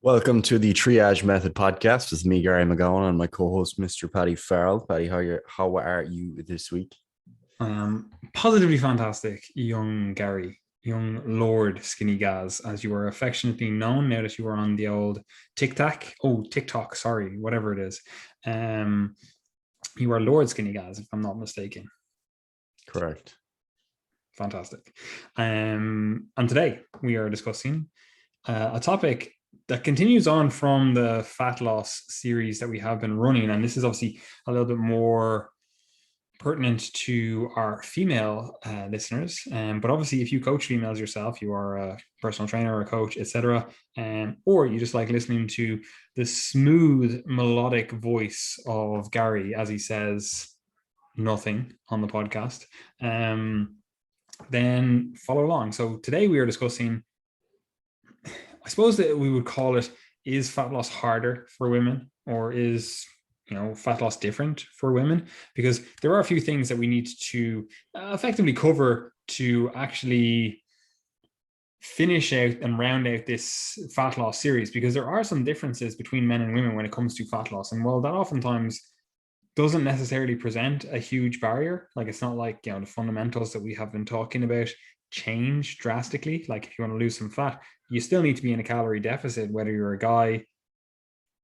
Welcome to the Triage Podcast with me, Gary McGowan, and my co-host, Mr. Paddy Farrell. Paddy, how are you this week? I am positively fantastic, young Gary, young Lord Skinny Gaz, as you are affectionately known now that you are on the old TikTok, sorry, whatever it is. Um, you are Lord Skinny Gaz, if I'm not mistaken. Correct. Fantastic. And today we are discussing a topic that continues on from the fat loss series that we have been running. And this is obviously a little bit more pertinent to our female listeners, but obviously if you coach females yourself, you are a personal trainer or a coach, etc., or you just like listening to the smooth melodic voice of Gary as he says nothing on the podcast, then follow along. So today we are discussing, I suppose that we would call it, is fat loss harder for women, or is fat loss different for women? Because there are a few things that we need to effectively cover to actually finish out and round out this fat loss series, because there are some differences between men and women when it comes to fat loss. And while that oftentimes doesn't necessarily present a huge barrier, like it's not like the fundamentals that we have been talking about change drastically. Like if you want to lose some fat, you still need to be in a calorie deficit, whether you're a guy,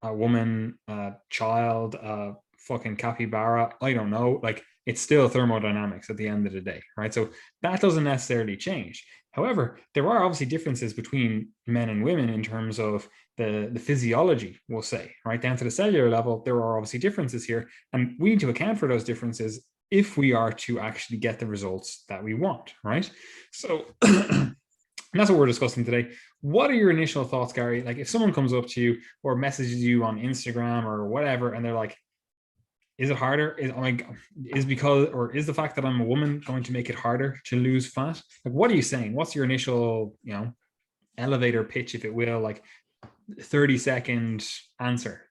a woman, a child, a fucking capybara, I don't know. Like it's still thermodynamics at the end of the day, right? So that doesn't necessarily change. However, there are obviously differences between men and women in terms of the physiology, we'll say, right? Down to the cellular level, there are obviously differences here. And we need to account for those differences if we are to actually get the results that we want, right? So and that's what we're discussing today. What are your initial thoughts, Gary? Like if someone comes up to you or messages you on Instagram or whatever, and they're like, is it harder? Is the fact that I'm a woman going to make it harder to lose fat? Like, what are you saying? What's your initial, elevator pitch, if it will, like 30-second answer?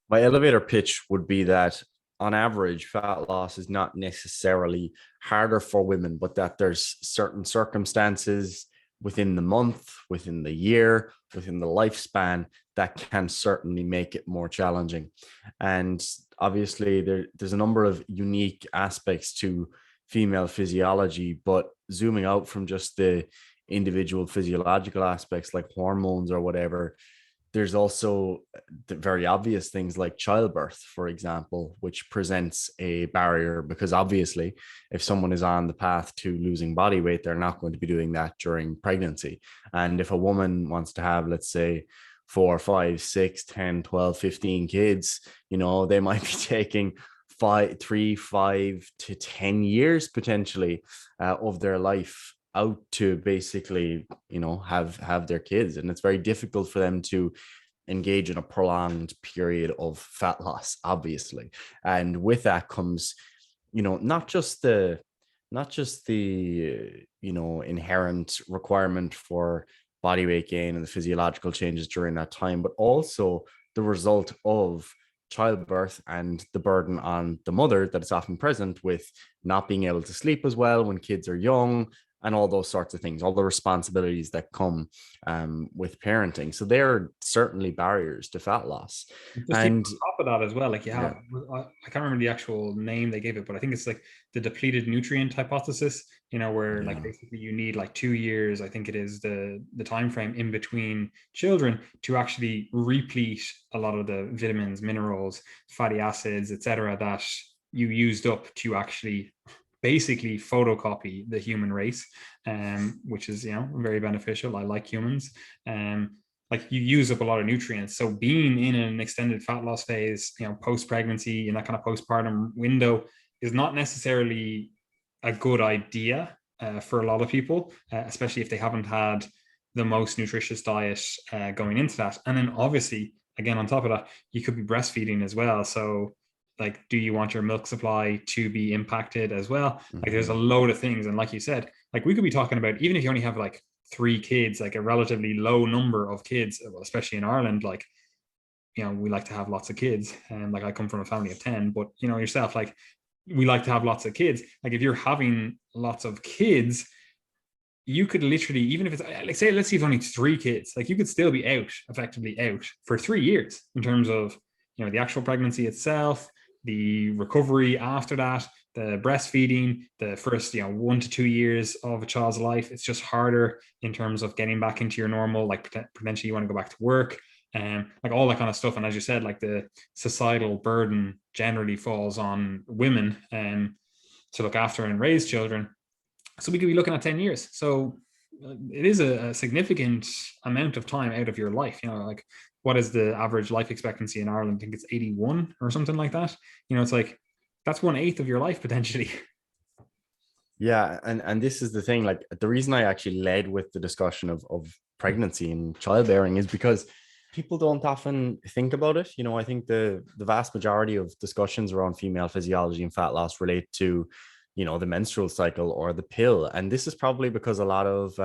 My elevator pitch would be that on average, fat loss is not necessarily harder for women, but that there's certain circumstances within the month, within the year, within the lifespan that can certainly make it more challenging. And obviously, there's a number of unique aspects to female physiology, but zooming out from just the individual physiological aspects like hormones or whatever, there's also the very obvious things like childbirth, for example, which presents a barrier because obviously if someone is on the path to losing body weight, they're not going to be doing that during pregnancy. And if a woman wants to have, let's say, 4, 5, 6, 10, 12, 15 kids, they might be taking 5 to 10 years potentially of their life out to basically have their kids, and it's very difficult for them to engage in a prolonged period of fat loss, obviously. And with that comes not just the inherent requirement for body weight gain and the physiological changes during that time, but also the result of childbirth and the burden on the mother that is often present with not being able to sleep as well when kids are young, and all those sorts of things, all the responsibilities that come with parenting. So they're certainly barriers to fat loss. Just on top of that as well, like yeah. I can't remember the actual name they gave it, but I think it's like the depleted nutrient hypothesis, where like basically you need like 2 years, I think it is the time frame in between children to actually replete a lot of the vitamins, minerals, fatty acids, etc., that you used up to actually basically photocopy the human race, which is very beneficial. I like humans. Like you use up a lot of nutrients. So being in an extended fat loss phase, post-pregnancy, in that kind of postpartum window, is not necessarily a good idea for a lot of people, especially if they haven't had the most nutritious diet going into that. And then obviously, again, on top of that, you could be breastfeeding as well. So like, do you want your milk supply to be impacted as well? Like there's a load of things. And like you said, like we could be talking about, even if you only have like 3 kids, like a relatively low number of kids, especially in Ireland, like, we like to have lots of kids. And like I come from a family of 10, but yourself, like we like to have lots of kids. Like if you're having lots of kids, you could literally, even if it's like, say, let's see, if only 3 kids, like you could still be effectively out for 3 years in terms of, the actual pregnancy itself, the recovery after that, the breastfeeding, the first, 1 to 2 years of a child's life. It's just harder in terms of getting back into your normal, like potentially you want to go back to work, and like all that kind of stuff. And as you said, like the societal burden generally falls on women to look after and raise children. So we could be looking at 10 years. So it is a significant amount of time out of your life. Like what is the average life expectancy in Ireland? I think it's 81 or something like that. It's like that's 1/8 of your life potentially. Yeah, and this is the thing. Like the reason I actually led with the discussion of pregnancy and childbearing is because people don't often think about it. I think the vast majority of discussions around female physiology and fat loss relate to, the menstrual cycle or the pill. And this is probably because a lot of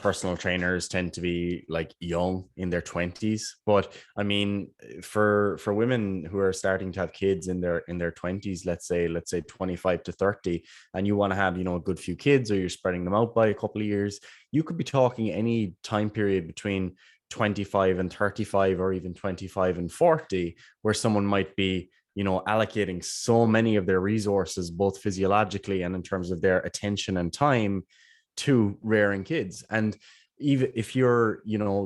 personal trainers tend to be like young in their 20s. But I mean, for women who are starting to have kids in their 20s, let's say 25 to 30, and you want to have, a good few kids, or you're spreading them out by a couple of years, you could be talking any time period between 25 and 35, or even 25 and 40, where someone might be, allocating so many of their resources, both physiologically and in terms of their attention and time, to rearing kids. And even if you're,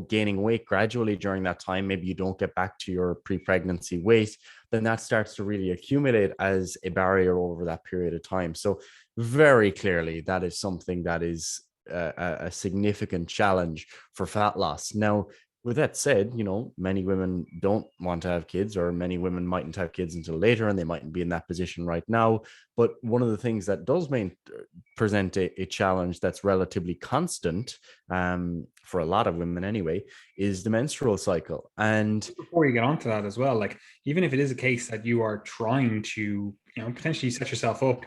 gaining weight gradually during that time, maybe you don't get back to your pre-pregnancy weight, then that starts to really accumulate as a barrier over that period of time. So very clearly, that is something that is a significant challenge for fat loss. Now, with that said, many women don't want to have kids, or many women mightn't have kids until later, and they mightn't be in that position right now. But one of the things that does present a challenge that's relatively constant, for a lot of women anyway, is the menstrual cycle. And before you get onto that as well, like even if it is a case that you are trying to, potentially set yourself up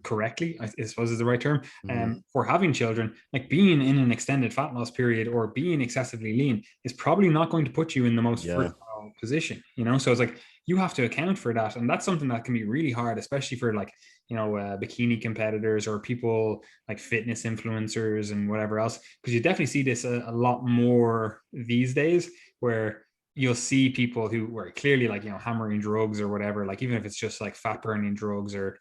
correctly, I suppose is the right term, for having children, like being in an extended fat loss period or being excessively lean is probably not going to put you in the most fertile position, so it's like you have to account for that. And that's something that can be really hard, especially for like, bikini competitors or people like fitness influencers and whatever else, because you definitely see this a lot more these days, where you'll see people who were clearly like, hammering drugs or whatever, like even if it's just like fat burning drugs or,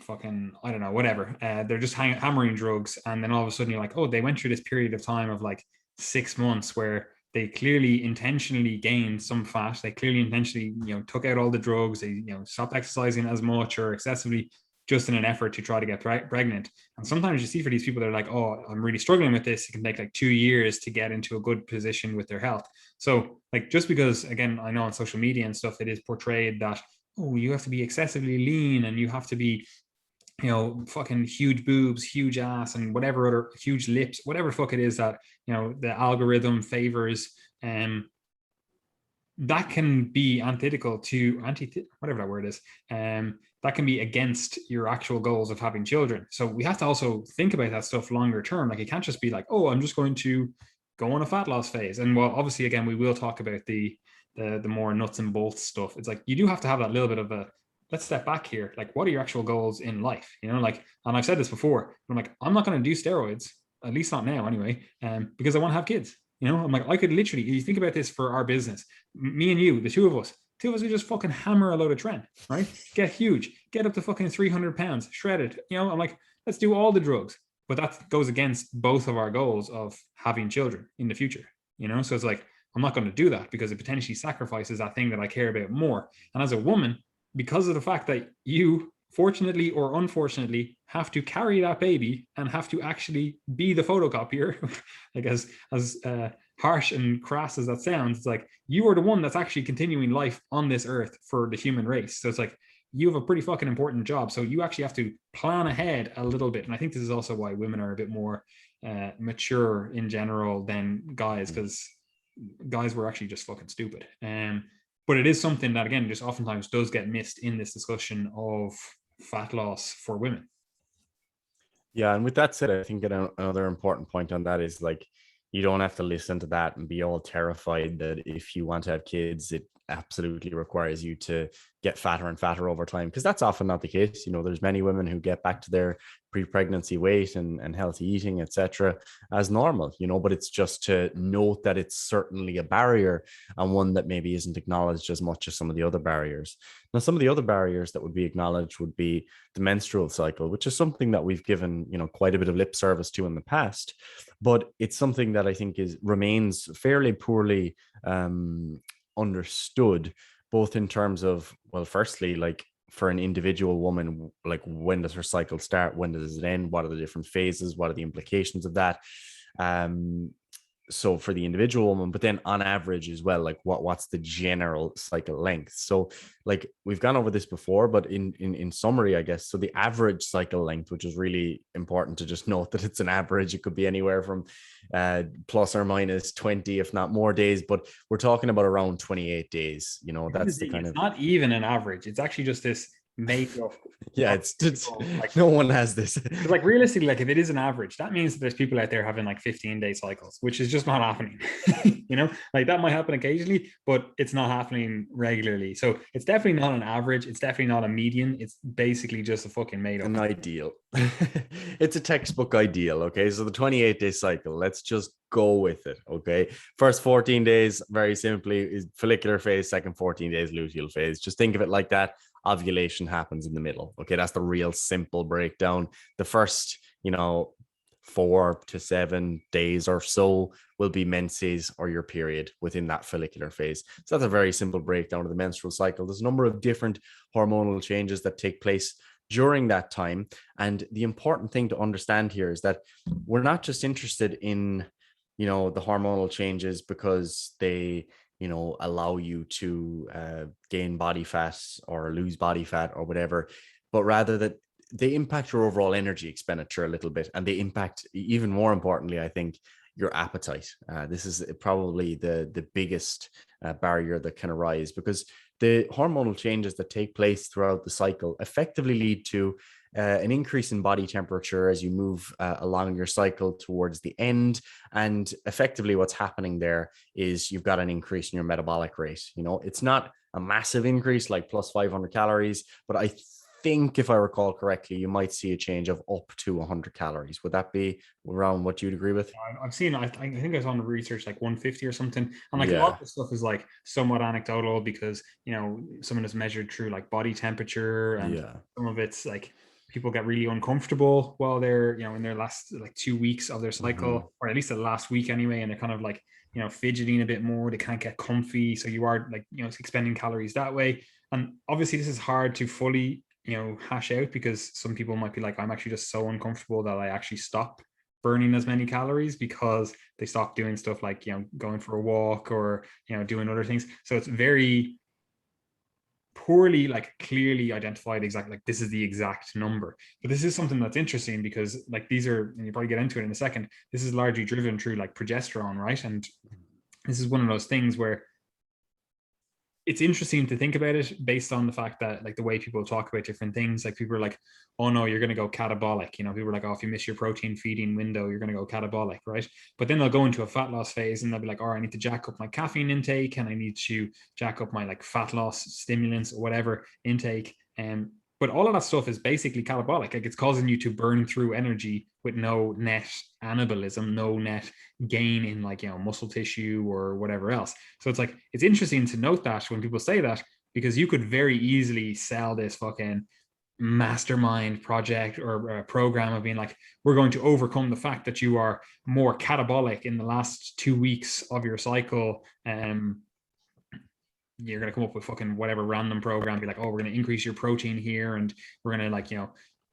fucking, I don't know, whatever. They're just hammering drugs. And then all of a sudden you're like, oh, they went through this period of time of like 6 months where they clearly intentionally gained some fat. They clearly intentionally, took out all the drugs. They, stopped exercising as much or excessively, just in an effort to try to get pregnant. And sometimes you see for these people, they're like, oh, I'm really struggling with this. It can take like 2 years to get into a good position with their health. So like, just because, again, I know on social media and stuff, it is portrayed that, oh, you have to be excessively lean and you have to be, fucking huge boobs, huge ass, and whatever other huge lips, whatever fuck it is that, the algorithm favors. That can be antithetical to whatever that word is. That can be against your actual goals of having children. So we have to also think about that stuff longer term. Like it can't just be like, oh, I'm just going to go on a fat loss phase. And well, obviously, again, we will talk about the more nuts and bolts stuff. It's like you do have to have that little bit of a, let's step back here. Like, what are your actual goals in life? Like, and I've said this before, I'm like, I'm not going to do steroids, at least not now anyway, because I want to have kids. I'm like, I could literally, you think about this for our business, me and you, the two of us would just fucking hammer a load of tren, right? Get huge, get up to fucking 300 pounds, shred it. I'm like, let's do all the drugs. But that goes against both of our goals of having children in the future, So it's like, I'm not going to do that because it potentially sacrifices that thing that I care about more. And as a woman, because of the fact that you, fortunately or unfortunately, have to carry that baby and have to actually be the photocopier, like as harsh and crass as that sounds, it's like you are the one that's actually continuing life on this earth for the human race. So it's like you have a pretty fucking important job. So you actually have to plan ahead a little bit. And I think this is also why women are a bit more mature in general than guys, because guys were actually just fucking stupid. But it is something that, again, just oftentimes does get missed in this discussion of fat loss for women. Yeah, and with that said, I think another important point on that is like, you don't have to listen to that and be all terrified that if you want to have kids, it absolutely requires you to get fatter and fatter over time, because that's often not the case. There's many women who get back to their pre-pregnancy weight and healthy eating, etc., as normal, but it's just to note that it's certainly a barrier, and one that maybe isn't acknowledged as much as some of the other barriers. Now, some of the other barriers that would be acknowledged would be the menstrual cycle, which is something that we've given quite a bit of lip service to in the past, but it's something that I think remains fairly poorly understood, both in terms of, well, firstly, like for an individual woman, like when does her cycle start, when does it end, what are the different phases, what are the implications of that, so for the individual woman, but then on average as well, like what's the general cycle length. So like we've gone over this before, but in summary, I guess, so the average cycle length, which is really important to just note that it's an average, it could be anywhere from plus or minus 20 if not more days, but we're talking about around 28 days. That's the kind it's of, not even an average. It's actually just this make up. Yeah, it's like no one has this. Like realistically, like if it is an average, that means that there's people out there having like 15-day cycles, which is just not happening. Like that might happen occasionally, but it's not happening regularly. So it's definitely not an average. It's definitely not a median. It's basically just a fucking made up. An ideal. It's a textbook ideal. Okay, so the 28-day cycle, let's just go with it. Okay, first 14 days, very simply, is follicular phase. Second 14 days, luteal phase. Just think of it like that. Ovulation happens in the middle. Okay, that's the real simple breakdown. The first 4 to 7 days or so will be menses, or your period, within that follicular phase. So that's a very simple breakdown of the menstrual cycle. There's a number of different hormonal changes that take place during that time, and the important thing to understand here is that we're not just interested in the hormonal changes because they allow you to gain body fat or lose body fat or whatever, but rather that they impact your overall energy expenditure a little bit, and they impact, even more importantly, I think, your appetite. This is probably the biggest barrier that can arise, because the hormonal changes that take place throughout the cycle effectively lead to an increase in body temperature as you move along your cycle towards the end. And effectively what's happening there is you've got an increase in your metabolic rate. It's not a massive increase like plus 500 calories, but I think, if I recall correctly, you might see a change of up to 100 calories. Would that be around what you'd agree with? I've seen, I think I was on the research like 150 or something. And like a lot of the stuff is like somewhat anecdotal, because, someone is measured through like body temperature, and some of it's like people get really uncomfortable while they're, in their last like 2 weeks of their cycle, or at least the last week anyway. And they're kind of like, fidgeting a bit more. They can't get comfy. So you are like, expending calories that way. And obviously this is hard to fully, hash out, because some people might be like, I'm actually just so uncomfortable that I actually stop burning as many calories, because they stop doing stuff like, going for a walk, or, doing other things. So it's very poorly, like clearly identified exactly, like this is the exact number. But this is something that's interesting, because like these are, and you probably get into it in a second, this is largely driven through like progesterone, right? And this is one of those things where it's interesting to think about it based on the fact that, like, the way people talk about different things, like people are like, oh no, you're going to go catabolic. People are like, oh, if you miss your protein feeding window, you're going to go catabolic, right? But then they'll go into a fat loss phase and they'll be like, oh, I need to jack up my caffeine intake, and I need to jack up my like fat loss stimulants or whatever intake. But all of that stuff is basically catabolic. Like, it's causing you to burn through energy with no net anabolism, no net gain in like, muscle tissue or whatever else. So it's like, it's interesting to note that when people say that, because you could very easily sell this fucking mastermind project or a program of being like, we're going to overcome the fact that you are more catabolic in the last 2 weeks of your cycle. You're going to come up with fucking whatever random program, be like, oh, we're going to increase your protein here, and we're going to like,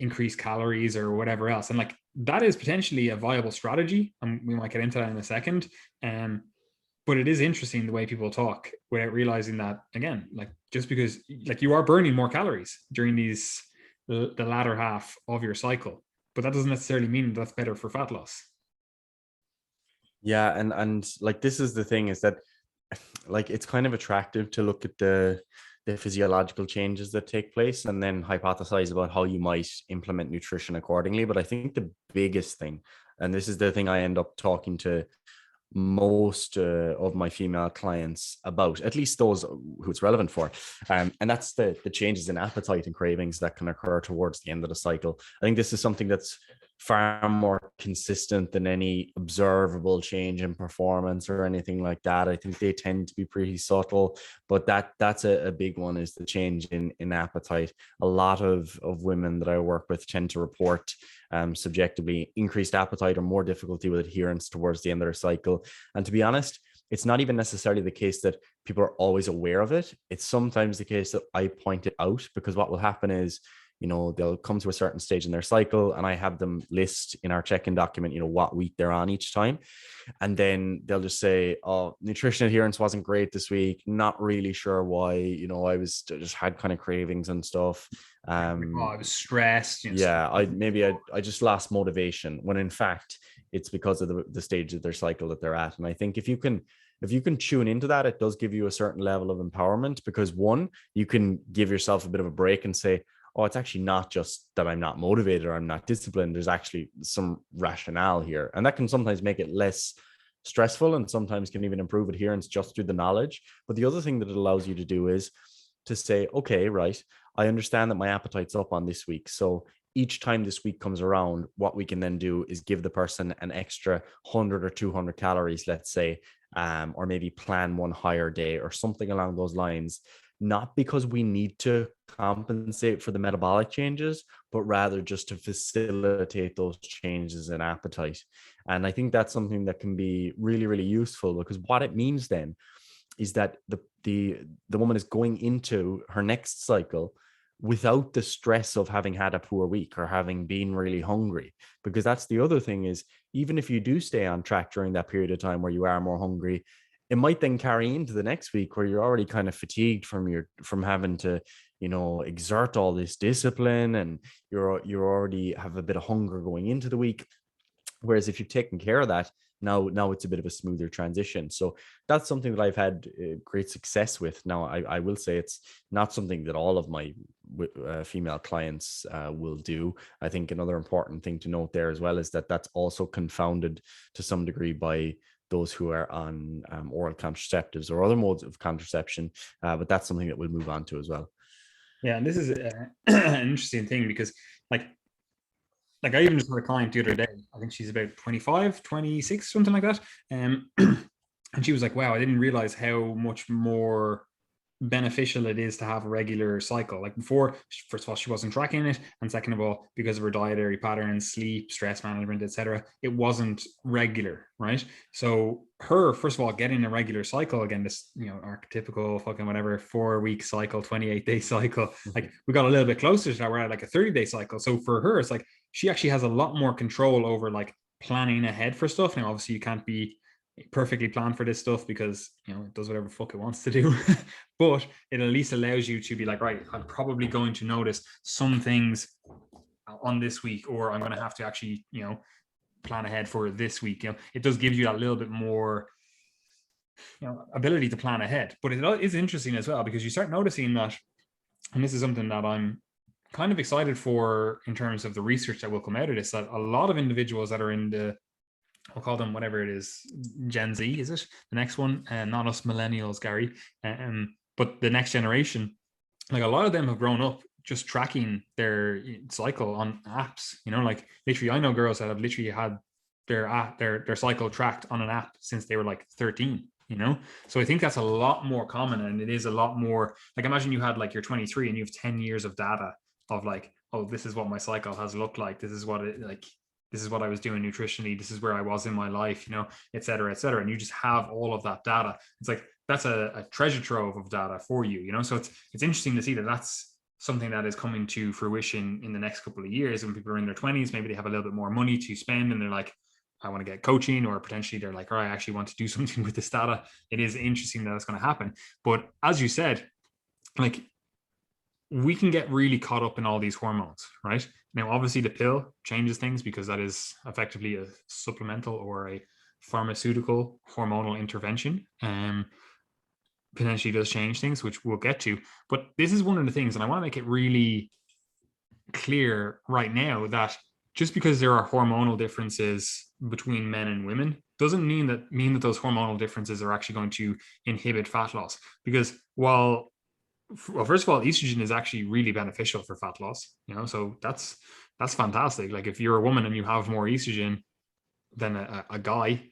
increase calories or whatever else. And like, that is potentially a viable strategy. And we might get into that in a second. But it is interesting the way people talk without realizing that, again, like, just because like you are burning more calories during the latter half of your cycle, but that doesn't necessarily mean that's better for fat loss. Yeah. And like, this is the thing, is that like, it's kind of attractive to look at the physiological changes that take place and then hypothesize about how you might implement nutrition accordingly. But I think the biggest thing, and this is the thing I end up talking to most of my female clients about, at least those who it's relevant for. And that's the changes in appetite and cravings that can occur towards the end of the cycle. I think this is something that's far more consistent than any observable change in performance or anything like that. I think they tend to be pretty subtle, but that's a big one, is the change in appetite. A lot of women that I work with tend to report subjectively increased appetite or more difficulty with adherence towards the end of their cycle. And to be honest, it's not even necessarily the case that people are always aware of it. It's sometimes the case that I point it out, because what will happen is, they'll come to a certain stage in their cycle and I have them list in our check-in document, what week they're on each time. And then they'll just say, oh, nutrition adherence wasn't great this week. Not really sure why, I just had kind of cravings and stuff. I was stressed. Yeah, I just lost motivation, when in fact it's because of the stage of their cycle that they're at. And I think if you can tune into that, it does give you a certain level of empowerment, because one, you can give yourself a bit of a break and say, oh, it's actually not just that I'm not motivated or I'm not disciplined. There's actually some rationale here. And that can sometimes make it less stressful, and sometimes can even improve adherence just through the knowledge. But the other thing that it allows you to do is to say, okay, right, I understand that my appetite's up on this week. So each time this week comes around, what we can then do is give the person an extra 100 or 200 calories, let's say, or maybe plan one higher day or something along those lines. Not because we need to compensate for the metabolic changes, but rather just to facilitate those changes in appetite. And I think that's something that can be really, really useful, because what it means then is that the woman is going into her next cycle without the stress of having had a poor week or having been really hungry. Because that's the other thing, is even if you do stay on track during that period of time where you are more hungry, it might then carry into the next week where you're already kind of fatigued from having to, exert all this discipline, and you already have a bit of hunger going into the week. Whereas if you've taken care of that, now it's a bit of a smoother transition. So that's something that I've had great success with. Now, I will say it's not something that all of my female clients will do. I think another important thing to note there as well is that that's also confounded to some degree by those who are on oral contraceptives or other modes of contraception. But that's something that we'll move on to as well. Yeah, and this is an interesting thing, because like I even just had a client the other day. I think she's about 25, 26, something like that. And she was like, wow, I didn't realize how much more beneficial it is to have a regular cycle. Like before, first of all, she wasn't tracking it, and second of all, because of her dietary patterns, sleep, stress management, etc., it wasn't regular, right? So her, first of all, getting a regular cycle, again, this archetypical fucking whatever 4-week cycle, 28-day cycle, like we got a little bit closer to that. We're at like a 30-day cycle. So for her, it's like she actually has a lot more control over like planning ahead for stuff. Now, obviously, you can't be perfectly planned for this stuff, because it does whatever the fuck it wants to do. But it at least allows you to be like, right, I'm probably going to notice some things on this week, or I'm going to have to actually plan ahead for this week. It does give you that little bit more ability to plan ahead. But it is interesting as well, because you start noticing that, and this is something that I'm kind of excited for in terms of the research that will come out of this, that a lot of individuals that are in the, I'll call them whatever it is, Gen Z, is it? The next one, not us millennials, Gary, but the next generation, like a lot of them have grown up just tracking their cycle on apps. Like literally, I know girls that have literally had their cycle tracked on an app since they were like 13. So I think that's a lot more common, and it is a lot more like, imagine you had like you're 23 and you have 10 years of data of like, oh, this is what my cycle has looked like. This is what it like. This is what I was doing nutritionally. This is where I was in my life, et cetera, et cetera. And you just have all of that data. It's like, that's a treasure trove of data for you, So it's interesting to see that that's something that is coming to fruition in the next couple of years. When people are in their 20s, maybe they have a little bit more money to spend, and they're like, I want to get coaching, or potentially they're like, oh, I actually want to do something with this data. It is interesting that it's going to happen. But as you said, like, we can get really caught up in all these hormones, right? Now, obviously, the pill changes things, because that is effectively a supplemental or a pharmaceutical hormonal intervention. Potentially does change things, which we'll get to. But this is one of the things, and I want to make it really clear right now, that just because there are hormonal differences between men and women doesn't mean that those hormonal differences are actually going to inhibit fat loss. Because well, first of all, estrogen is actually really beneficial for fat loss, so that's fantastic. Like if you're a woman and you have more estrogen than a guy,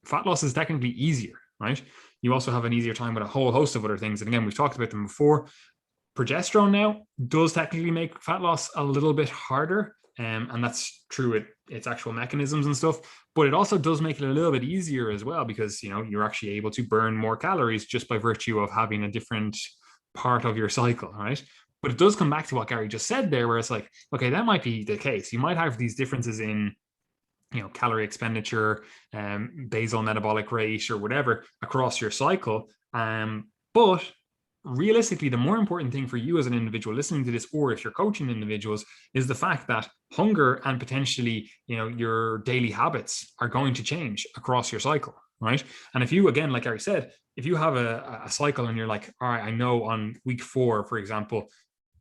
fat loss is technically easier, right? You also have an easier time with a whole host of other things. And again, we've talked about them before. Progesterone now does technically make fat loss a little bit harder. And that's true with its actual mechanisms and stuff, but it also does make it a little bit easier as well, because you're actually able to burn more calories just by virtue of having a different part of your cycle, right? But it does come back to what Gary just said there, where it's like, okay, that might be the case. You might have these differences in calorie expenditure, basal metabolic rate, or whatever across your cycle. But realistically, the more important thing for you as an individual listening to this, or if you're coaching individuals, is the fact that hunger and potentially, your daily habits are going to change across your cycle, right? And if you, again, like Gary said, if you have a cycle and you're like, all right, I know on week 4, for example,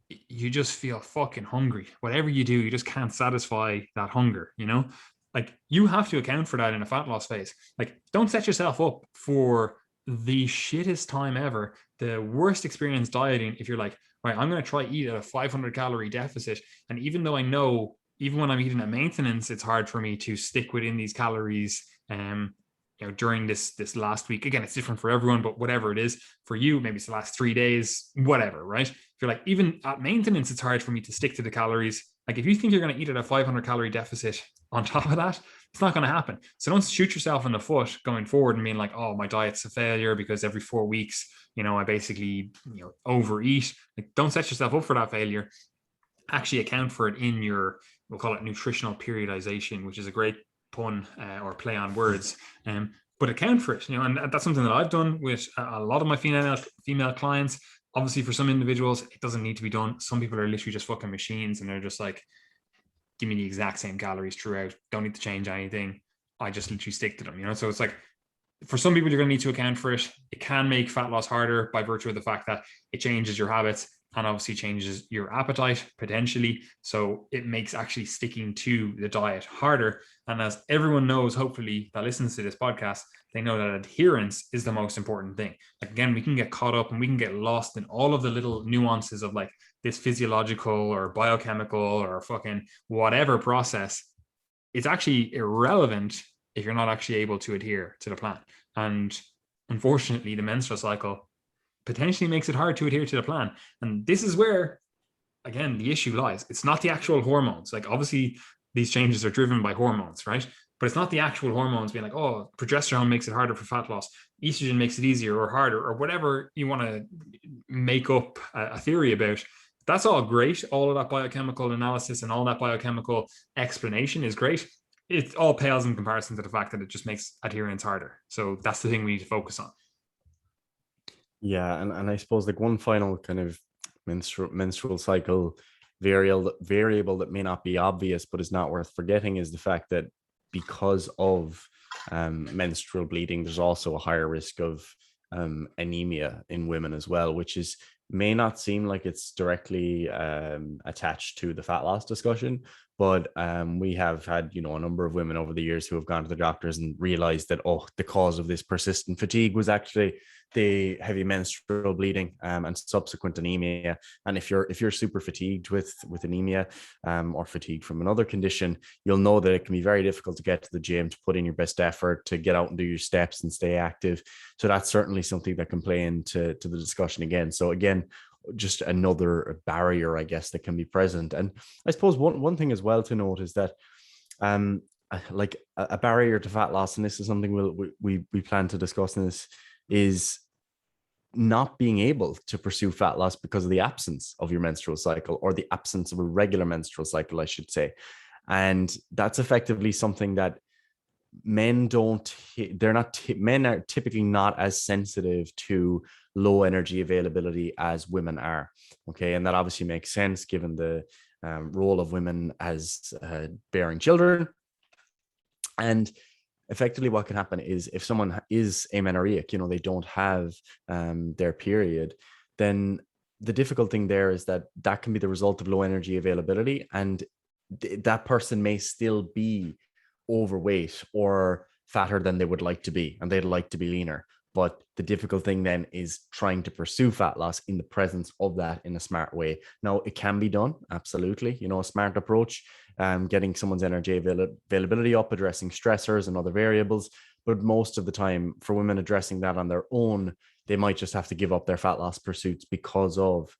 you just feel fucking hungry. Whatever you do, you just can't satisfy that hunger, Like you have to account for that in a fat loss phase. Like don't set yourself up for the shittest time ever, the worst experience dieting, if you're like, right, I'm going to try eat at a 500 calorie deficit. And even though I know, even when I'm eating at maintenance, it's hard for me to stick within these calories, during this last week. Again, it's different for everyone, but whatever it is for you, maybe it's the last 3 days, whatever, right? If you're like, even at maintenance, it's hard for me to stick to the calories. Like if you think you're going to eat at a 500 calorie deficit on top of that, it's not going to happen. So don't shoot yourself in the foot going forward and being like, oh, my diet's a failure because every 4 weeks, I basically, overeat. Like don't set yourself up for that failure. Actually account for it in your, we'll call it nutritional periodization, which is a great pun or play on words. But account for it, and that's something that I've done with a lot of my female clients. Obviously, for some individuals, it doesn't need to be done. Some people are literally just fucking machines, and they're just like, give me the exact same calories throughout. Don't need to change anything. I just literally stick to them, So it's like, for some people, you're going to need to account for it. It can make fat loss harder by virtue of the fact that it changes your habits and obviously changes your appetite potentially. So it makes actually sticking to the diet harder. And as everyone knows, hopefully, that listens to this podcast, they know that adherence is the most important thing. Like, again, we can get caught up and we can get lost in all of the little nuances of like this physiological or biochemical or fucking whatever process. It's actually irrelevant if you're not actually able to adhere to the plan. And unfortunately, the menstrual cycle potentially makes it hard to adhere to the plan. And this is where, again, the issue lies. It's not the actual hormones. Like, obviously, these changes are driven by hormones, right? But it's not the actual hormones being like, oh, progesterone makes it harder for fat loss, estrogen makes it easier or harder, or whatever you want to make up a theory about. That's all great. All of that biochemical analysis and all that biochemical explanation is great. It all pales in comparison to the fact that it just makes adherence harder. So that's the thing we need to focus on. Yeah, and I suppose like one final kind of menstrual cycle variable that may not be obvious but is not worth forgetting is the fact that because of menstrual bleeding, there's also a higher risk of anemia in women as well, which may not seem like it's directly attached to the fat loss discussion, but we have had a number of women over the years who have gone to the doctors and realized that the cause of this persistent fatigue was actually the heavy menstrual bleeding and subsequent anemia. And if you're super fatigued with anemia or fatigued from another condition, you'll know that it can be very difficult to get to the gym, to put in your best effort, to get out and do your steps and stay active. So that's certainly something that can play into the discussion again. So again, just another barrier, I guess, that can be present. And I suppose one thing as well to note is that like a barrier to fat loss, and this is something we plan to discuss in this, is not being able to pursue fat loss because of the absence of your menstrual cycle, or the absence of a regular menstrual cycle, I should say. And that's effectively something that men are typically not as sensitive to low energy availability as women are. Okay. And that obviously makes sense given the role of women as bearing children. And effectively what can happen is if someone is amenorrheic, they don't have their period, then the difficult thing there is that can be the result of low energy availability. And that person may still be overweight or fatter than they would like to be, and they'd like to be leaner. But the difficult thing then is trying to pursue fat loss in the presence of that in a smart way. Now, it can be done, absolutely. A smart approach, getting someone's energy availability up, addressing stressors and other variables. But most of the time, for women addressing that on their own, they might just have to give up their fat loss pursuits because of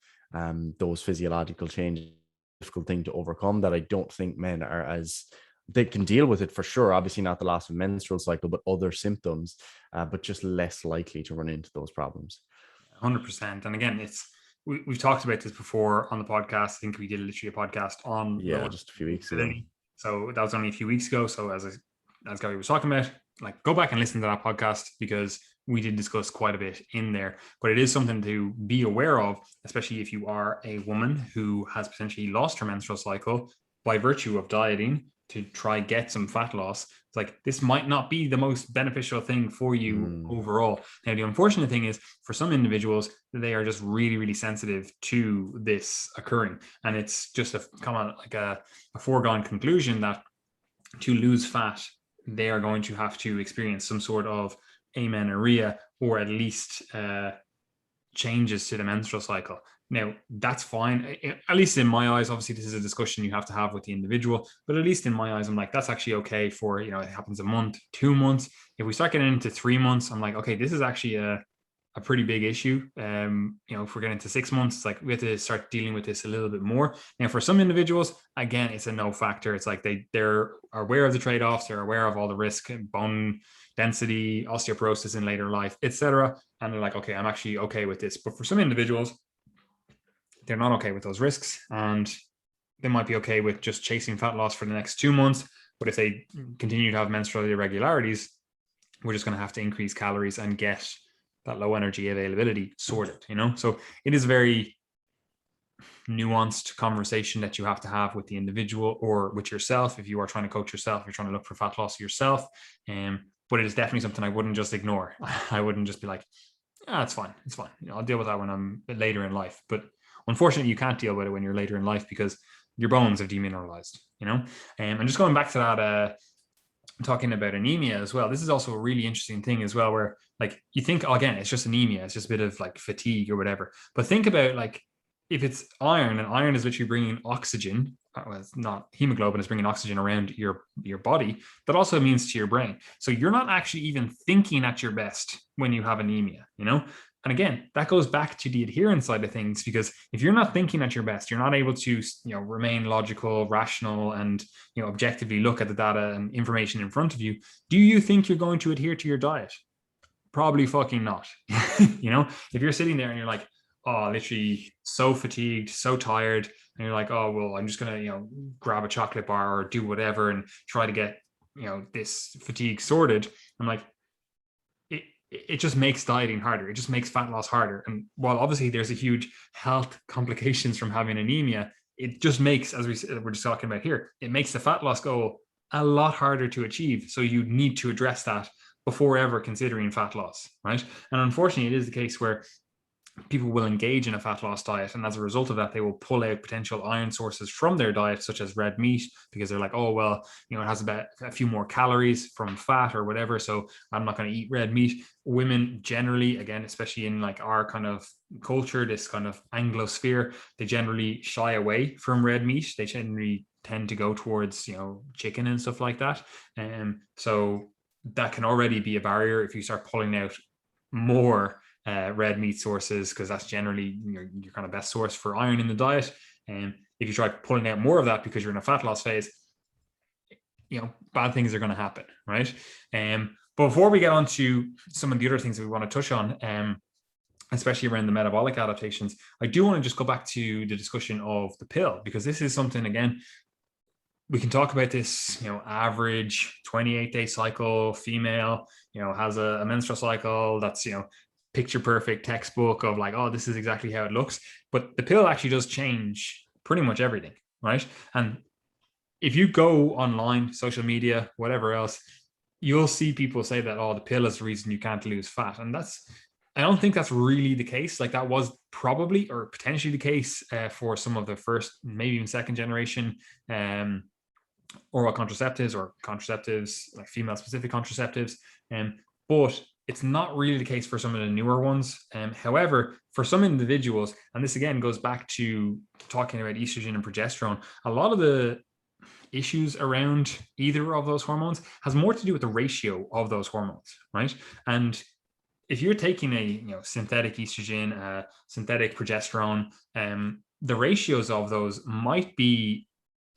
those physiological changes. Difficult thing to overcome that I don't think men are as they can deal with it for sure. Obviously not the loss of menstrual cycle, but other symptoms, but just less likely to run into those problems. 100%. And again, we've talked about this before on the podcast. I think we did literally a podcast on just a few weeks ago. So that was only a few weeks ago. So as Gary was talking about, like, go back and listen to that podcast, because we did discuss quite a bit in there. But it is something to be aware of, especially if you are a woman who has potentially lost her menstrual cycle by virtue of dieting to try get some fat loss. It's like, this might not be the most beneficial thing for you overall. Now, the unfortunate thing is, for some individuals, they are just really, really sensitive to this occurring. And it's just a foregone conclusion that to lose fat, they are going to have to experience some sort of amenorrhea, or at least changes to the menstrual cycle. Now, that's fine, at least in my eyes. Obviously, this is a discussion you have to have with the individual, but at least in my eyes, I'm like, that's actually okay for, it happens a month, 2 months. If we start getting into 3 months, I'm like, okay, this is actually a pretty big issue. If we're getting to 6 months, it's like we have to start dealing with this a little bit more. Now, for some individuals, again, it's a no factor. It's like they're aware of the trade-offs, they're aware of all the risk, bone density, osteoporosis in later life, etc. And they're like, okay, I'm actually okay with this. But for some individuals, they're not okay with those risks, and they might be okay with just chasing fat loss for the next 2 months. But if they continue to have menstrual irregularities, we're just going to have to increase calories and get that low energy availability sorted, So it is a very nuanced conversation that you have to have with the individual, or with yourself. If you are trying to coach yourself, you're trying to look for fat loss yourself. But it is definitely something I wouldn't just ignore. I wouldn't just be like, it's fine. It's fine. I'll deal with that when I'm later in life. But unfortunately, you can't deal with it when you're later in life, because your bones have demineralized, And just going back to that, talking about anemia as well, this is also a really interesting thing as well, where, like, you think, again, it's just anemia, it's just a bit of like fatigue or whatever. But think about, like, if it's iron, and iron is literally bringing oxygen, it's not hemoglobin, is bringing oxygen around your body, that also means to your brain. So you're not actually even thinking at your best when you have anemia, And again, that goes back to the adherence side of things, because if you're not thinking at your best, you're not able to, remain logical, rational, and, objectively look at the data and information in front of you. Do you think you're going to adhere to your diet? Probably fucking not. If you're sitting there and you're like, oh, literally so fatigued, so tired, and you're like, oh, well, I'm just going to, grab a chocolate bar or do whatever and try to get, this fatigue sorted. I'm like, it just makes dieting harder. It just makes fat loss harder. And while obviously there's a huge health complications from having anemia, it just makes, as we're just talking about here, it makes the fat loss goal a lot harder to achieve. So you need to address that before ever considering fat loss, right? And unfortunately, it is the case where people will engage in a fat loss diet, and as a result of that, they will pull out potential iron sources from their diet, such as red meat, because they're like, oh, well, it has about a few more calories from fat or whatever, so I'm not going to eat red meat. Women generally, again, especially in like our kind of culture, this kind of Anglosphere, they generally shy away from red meat. They generally tend to go towards, chicken and stuff like that. And so that can already be a barrier if you start pulling out more red meat sources, because that's generally your kind of best source for iron in the diet. And if you try pulling out more of that because you're in a fat loss phase, bad things are going to happen, right? But before we get on to some of the other things that we want to touch on, especially around the metabolic adaptations, I do want to just go back to the discussion of the pill, because this is something, again, we can talk about this, average 28-day cycle, female, has a menstrual cycle that's, picture perfect textbook of like, oh, this is exactly how it looks. But the pill actually does change pretty much everything, right? And if you go online, social media, whatever else, you'll see people say that, oh, the pill is the reason you can't lose fat. And I don't think that's really the case. Like, that was probably or potentially the case for some of the first, maybe even second generation oral contraceptives or contraceptives, like female specific contraceptives. But it's not really the case for some of the newer ones. However, for some individuals, and this again goes back to talking about estrogen and progesterone, a lot of the issues around either of those hormones has more to do with the ratio of those hormones, right? And if you're taking a synthetic estrogen, synthetic progesterone, the ratios of those might be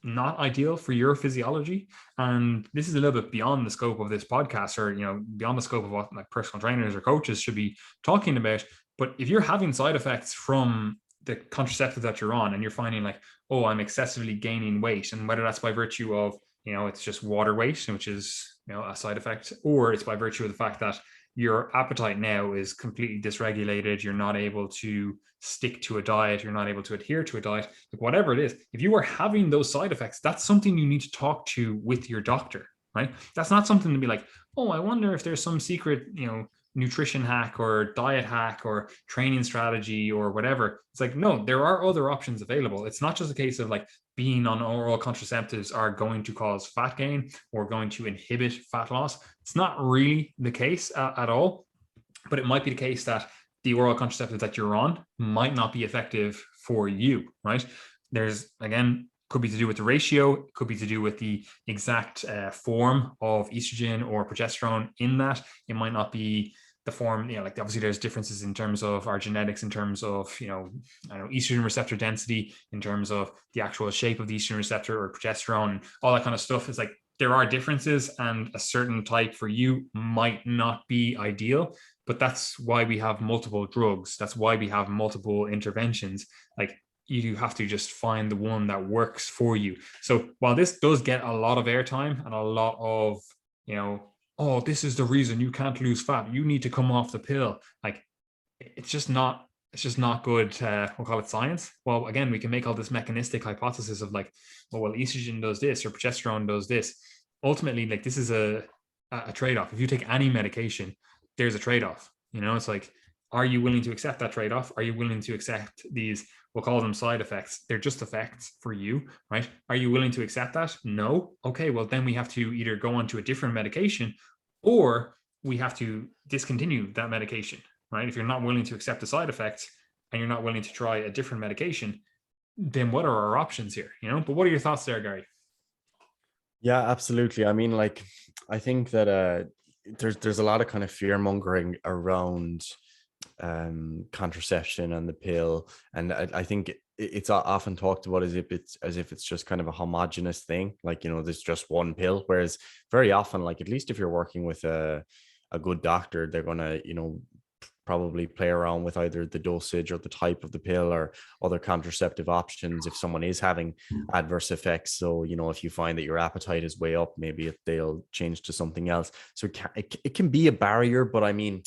not ideal for your physiology. And this is a little bit beyond the scope of this podcast, or beyond the scope of what like personal trainers or coaches should be talking about. But if you're having side effects from the contraceptive that you're on, and you're finding like, oh, I'm excessively gaining weight, and whether that's by virtue of it's just water weight, which is a side effect, or it's by virtue of the fact that your appetite now is completely dysregulated, you're not able to stick to a diet, you're not able to adhere to a diet, like whatever it is, if you are having those side effects, that's something you need to talk to with your doctor, right? That's not something to be like, oh, I wonder if there's some secret nutrition hack or diet hack or training strategy or whatever. It's like, no, there are other options available. It's not just a case of like being on oral contraceptives are going to cause fat gain or going to inhibit fat loss. It's not really the case at all, but it might be the case that the oral contraceptive that you're on might not be effective for you, right? There's, again, could be to do with the ratio, could be to do with the exact form of estrogen or progesterone in that. It might not be the form, like obviously there's differences in terms of our genetics, in terms of, estrogen receptor density, in terms of the actual shape of the estrogen receptor or progesterone, all that kind of stuff. It's like there are differences, and a certain type for you might not be ideal, but that's why we have multiple drugs. That's why we have multiple interventions. Like, you have to just find the one that works for you. So while this does get a lot of airtime and a lot of, oh, this is the reason you can't lose fat, you need to come off the pill, like it's just not good, we'll call it science. Well, again, we can make all this mechanistic hypothesis of like, oh, well, estrogen does this or progesterone does this. Ultimately, like, this is a trade-off. If you take any medication, there's a trade-off. It's like, are you willing to accept that trade-off? Are you willing to accept these, we'll call them side effects? They're just effects for you, right? Are you willing to accept that? No. Okay, well, then we have to either go on to a different medication, or we have to discontinue that medication, right? If you're not willing to accept the side effects and you're not willing to try a different medication, then what are our options here? But what are your thoughts there, Gary? Yeah, absolutely. I mean, like, I think that there's a lot of kind of fear mongering around contraception and the pill, and I think it's often talked about as if it's just kind of a homogenous thing, like there's just one pill, whereas very often, like, at least if you're working with a good doctor, they're gonna probably play around with either the dosage or the type of the pill or other contraceptive options if someone is having adverse effects. So if you find that your appetite is way up, maybe they'll change to something else. So it can be a barrier, but I mean,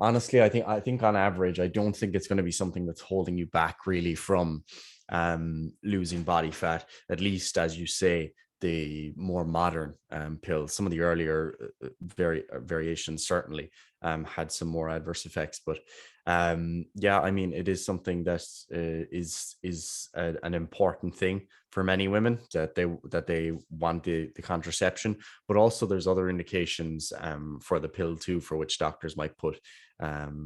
honestly, I think on average, I don't think it's going to be something that's holding you back really from losing body fat, at least, as you say, the more modern pills. Some of the earlier variations certainly had some more adverse effects, but yeah, I mean, it is something that is an important thing for many women, that they want the contraception, but also there's other indications for the pill too, for which doctors might put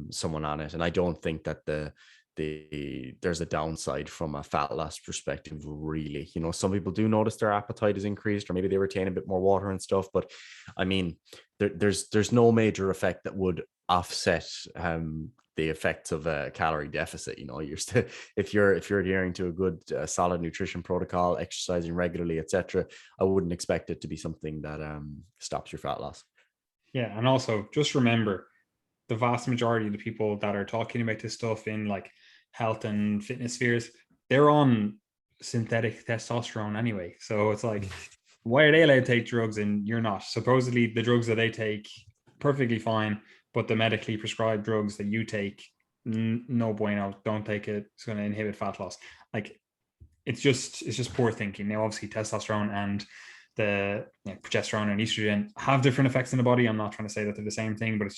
someone on it. And I don't think that there's a downside from a fat loss perspective, really. Some people do notice their appetite is increased, or maybe they retain a bit more water and stuff, but I mean, there's no major effect that would offset the effects of a calorie deficit. You're still, if you're adhering to a good solid nutrition protocol, exercising regularly, etc., I wouldn't expect it to be something that stops your fat loss. Yeah, and also just remember, the vast majority of the people that are talking about this stuff in like health and fitness spheres, they're on synthetic testosterone anyway. So it's like, why are they allowed to take drugs and you're not? Supposedly the drugs that they take, perfectly fine, but the medically prescribed drugs that you take, no bueno, don't take it. It's going to inhibit fat loss. Like, it's just poor thinking. Now, obviously, testosterone and the progesterone and estrogen have different effects in the body. I'm not trying to say that they're the same thing, but it's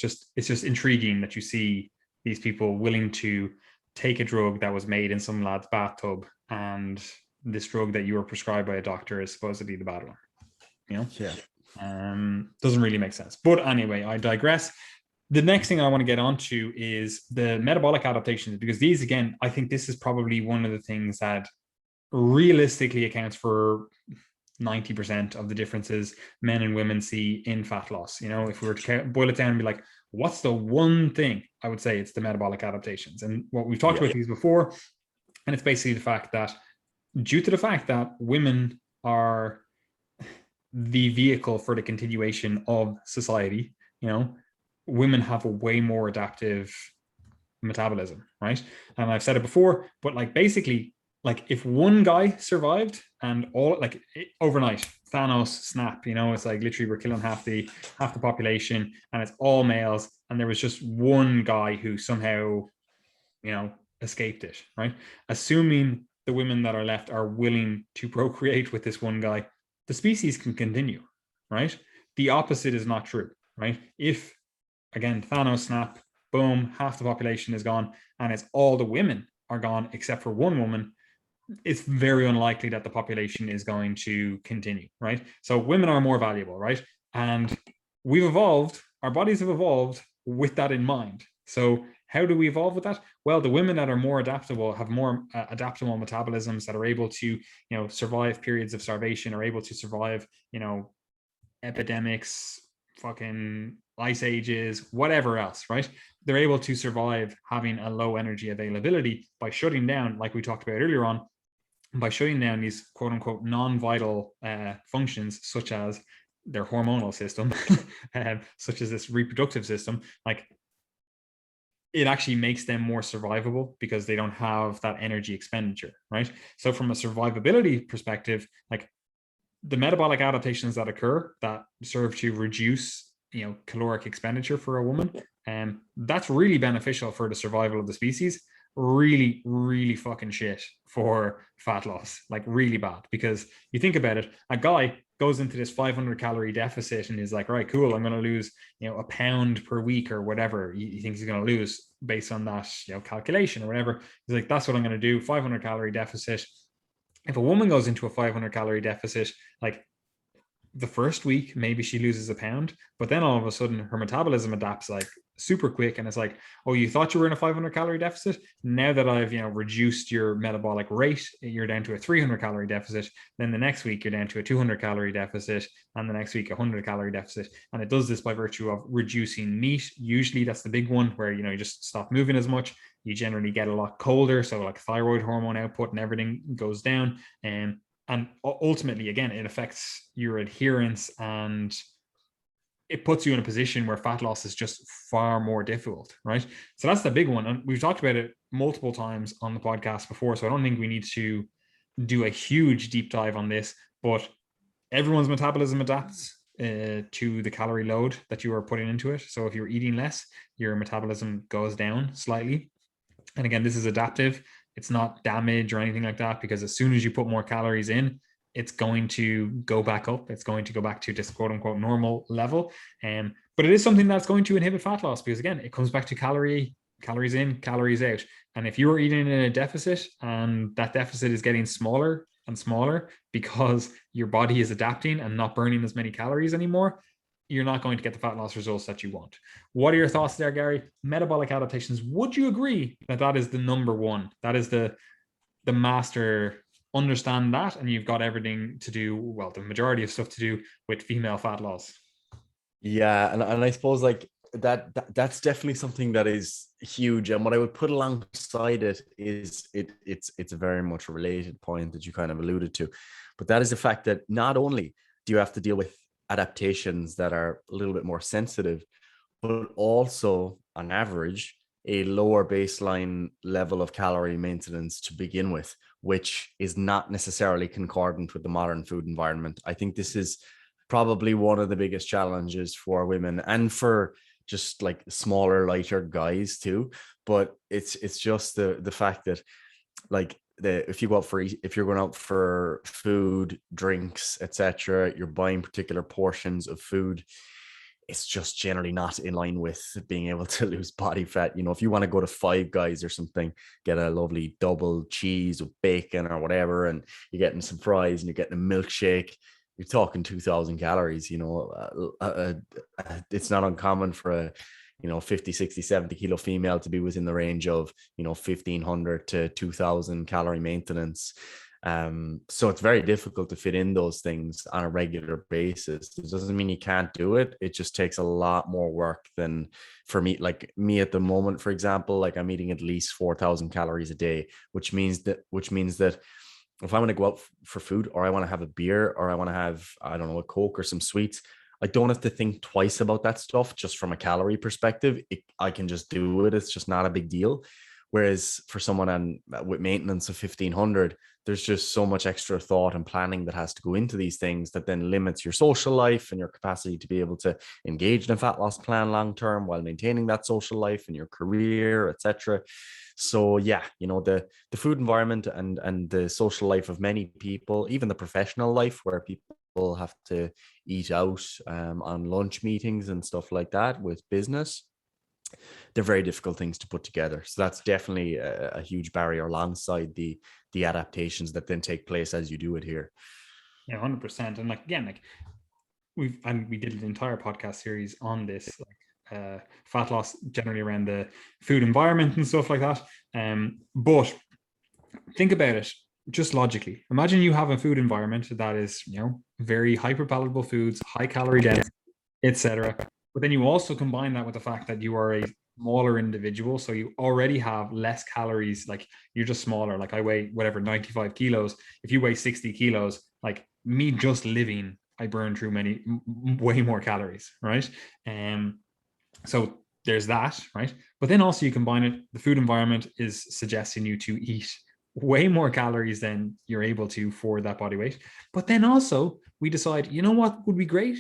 just intriguing that you see these people willing to take a drug that was made in some lad's bathtub, and this drug that you were prescribed by a doctor is supposedly the bad one. Yeah. Doesn't really make sense. But anyway, I digress. The next thing I want to get onto is the metabolic adaptations, because these, again, I think this is probably one of the things that realistically accounts for 90% of the differences men and women see in fat loss. If we were to boil it down and be like, what's the one thing? I would say it's the metabolic adaptations. And what we've talked about these before, and it's basically the fact that due to the fact that women are the vehicle for the continuation of society, women have a way more adaptive metabolism, right? And I've said it before, but like basically, like if one guy survived and all like overnight, Thanos snap, it's like literally we're killing half the population and it's all males, and there was just one guy who somehow, escaped it, right? Assuming the women that are left are willing to procreate with this one guy, the species can continue, right? The opposite is not true, right? If, again, Thanos snap, boom, half the population is gone, and it's all the women are gone except for one woman, it's very unlikely that the population is going to continue, right? So women are more valuable, right? And we've evolved, our bodies have evolved with that in mind. So how do we evolve with that? Well, the women that are more adaptable have more adaptable metabolisms that are able to, survive periods of starvation, are able to survive, epidemics, fucking ice ages, whatever else, right? They're able to survive having a low energy availability by shutting down, like we talked about earlier on, by shutting down these quote unquote non-vital functions, such as their hormonal system, such as this reproductive system. Like, it actually makes them more survivable because they don't have that energy expenditure, right? So from a survivability perspective, like the metabolic adaptations that occur that serve to reduce, caloric expenditure for a woman, that's really beneficial for the survival of the species. Really, really fucking shit for fat loss, like really bad. Because you think about it, a guy goes into this 500 calorie deficit and is like, right, cool, I'm going to lose, a pound per week or whatever he thinks he's going to lose based on that, calculation or whatever. He's like, that's what I'm going to do, 500 calorie deficit. If a woman goes into a 500 calorie deficit, like the first week, maybe she loses a pound, but then all of a sudden her metabolism adapts like super quick. And it's like, oh, you thought you were in a 500 calorie deficit. Now that I've, reduced your metabolic rate, you're down to a 300 calorie deficit. Then the next week you're down to a 200 calorie deficit. And the next week, 100 calorie deficit. And it does this by virtue of reducing NEAT. Usually that's the big one where, you just stop moving as much. You generally get a lot colder. So like thyroid hormone output and everything goes down. And ultimately, again, it affects your adherence and it puts you in a position where fat loss is just far more difficult, right? So that's the big one. And we've talked about it multiple times on the podcast before, so I don't think we need to do a huge deep dive on this, but everyone's metabolism adapts to the calorie load that you are putting into it. So if you're eating less, your metabolism goes down slightly. And again, this is adaptive. It's not damage or anything like that, because as soon as you put more calories in, it's going to go back up. It's going to go back to this quote unquote normal level. But it is something that's going to inhibit fat loss because, again, it comes back to calories in, calories out. And if you're eating in a deficit and that deficit is getting smaller and smaller because your body is adapting and not burning as many calories anymore, you're not going to get the fat loss results that you want. What are your thoughts there, Gary? Metabolic adaptations. Would you agree that that is the number one? That is the master. Understand that, and you've got everything to do, well, the majority of stuff to do with female fat loss. Yeah, and I suppose like that's definitely something that is huge. And what I would put alongside it is it's a very much related point that you kind of alluded to, but that is the fact that not only do you have to deal with adaptations that are a little bit more sensitive, but also on average a lower baseline level of calorie maintenance to begin with, which is not necessarily concordant with the modern food environment. I think this is probably one of the biggest challenges for women and for just like smaller, lighter guys too. But it's just the fact that like if you're going out for food, drinks, etc., you're buying particular portions of food, it's just generally not in line with being able to lose body fat. If you want to go to Five Guys or something, get a lovely double cheese with bacon or whatever, and you're getting some fries and you're getting a milkshake, you're talking 2000 calories, it's not uncommon for a, 50, 60, 70 kilo female to be within the range of, 1500 to 2000 calorie maintenance. So it's very difficult to fit in those things on a regular basis. It doesn't mean you can't do it. It just takes a lot more work than for me. Like me at the moment, for example, like I'm eating at least 4000 calories a day, which means that if I want to go out for food, or I want to have a beer, or I want to have, I don't know, a Coke or some sweets, I don't have to think twice about that stuff just from a calorie perspective. I can just do it. It's just not a big deal. Whereas for someone with maintenance of 1500, there's just so much extra thought and planning that has to go into these things that then limits your social life and your capacity to be able to engage in a fat loss plan long term while maintaining that social life and your career, etc. So yeah, the food environment and the social life of many people, even the professional life where people have to eat out on lunch meetings and stuff like that with business, they're very difficult things to put together. So that's definitely a huge barrier alongside the adaptations that then take place as you do it here. Yeah, 100%. And like, again, like we did an entire podcast series on this, like fat loss generally around the food environment and stuff like that. But think about it just logically. Imagine you have a food environment that is, very hyperpalatable foods, high calorie density, etc. But then you also combine that with the fact that you are a smaller individual. So you already have less calories. Like you're just smaller. Like I weigh whatever, 95 kilos. If you weigh 60 kilos, like me just living, I burn through way more calories, right? So there's that, right? But then also you combine it, the food environment is suggesting you to eat way more calories than you're able to for that body weight. But then also we decide, you know what would be great?